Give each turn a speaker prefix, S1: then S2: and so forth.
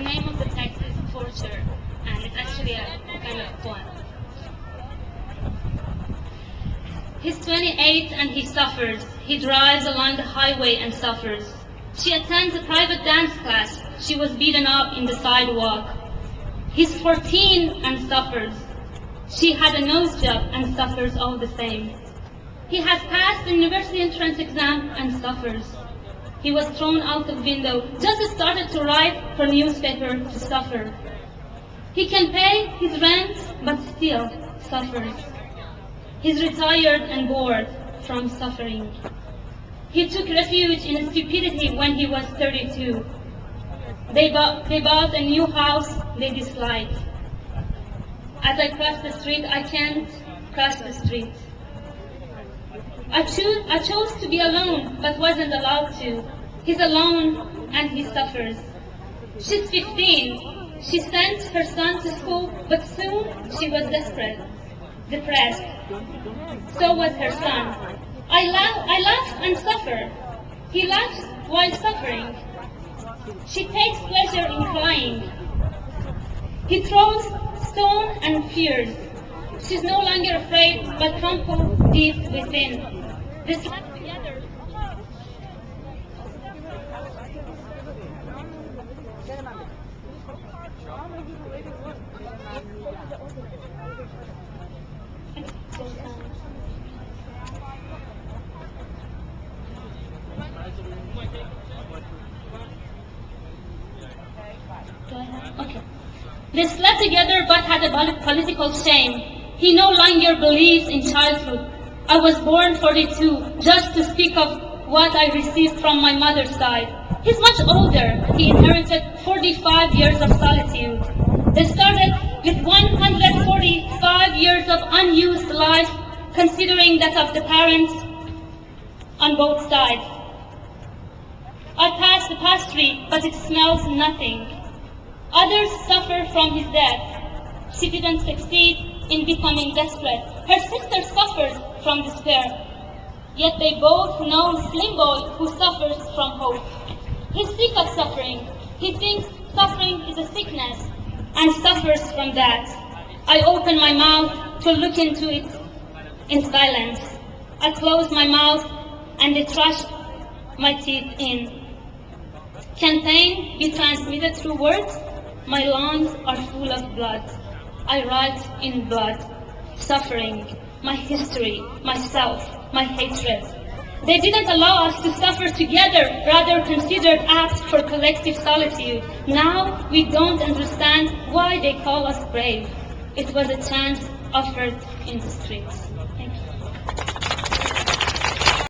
S1: name of the text is torture, and it's actually a kind of poem. He's 28 and he suffers. He drives along the highway and suffers. She attends a private dance class. She was beaten up in the sidewalk. He's 14 and suffers. She had a nose job and suffers all the same. He has passed the university entrance exam and suffers. He was thrown out the window, just started to write for newspaper to suffer. He can pay his rent, but still suffers. He's retired and bored from suffering. He took refuge in stupidity when he was 32. They bought a new house they disliked. As I cross the street, I can't cross the street. I chose to be alone, but wasn't allowed to. He's alone and he suffers. She's 15. She sent her son to school, but soon she was desperate, depressed. So was her son. I laugh and suffer. He laughs while suffering. She takes pleasure in crying. He throws stone and fears. She's no longer afraid, but crumpled deep within. They slept together. Okay. They slept together but had a political shame. He no longer believes in childhood. I was born 42, just to speak of what I received from my mother's side. He's much older. He inherited 45 years of solitude. They started with 145 years of unused life, considering that of the parents on both sides. I passed the pastry, but it smells nothing. Others suffer from his death. She didn't succeed in becoming desperate. Her sister suffers from despair. Yet they both know Slim Boy who suffers from hope. He's sick of suffering. He thinks suffering is a sickness and suffers from that. I open my mouth to look into it in silence. I close my mouth and they trash my teeth in. Can pain be transmitted through words? My lungs are full of blood. I write in blood, suffering, my history, myself, my hatred. They didn't allow us to suffer together, rather considered acts for collective solitude. Now we don't understand why they call us brave. It was a chance offered in the streets.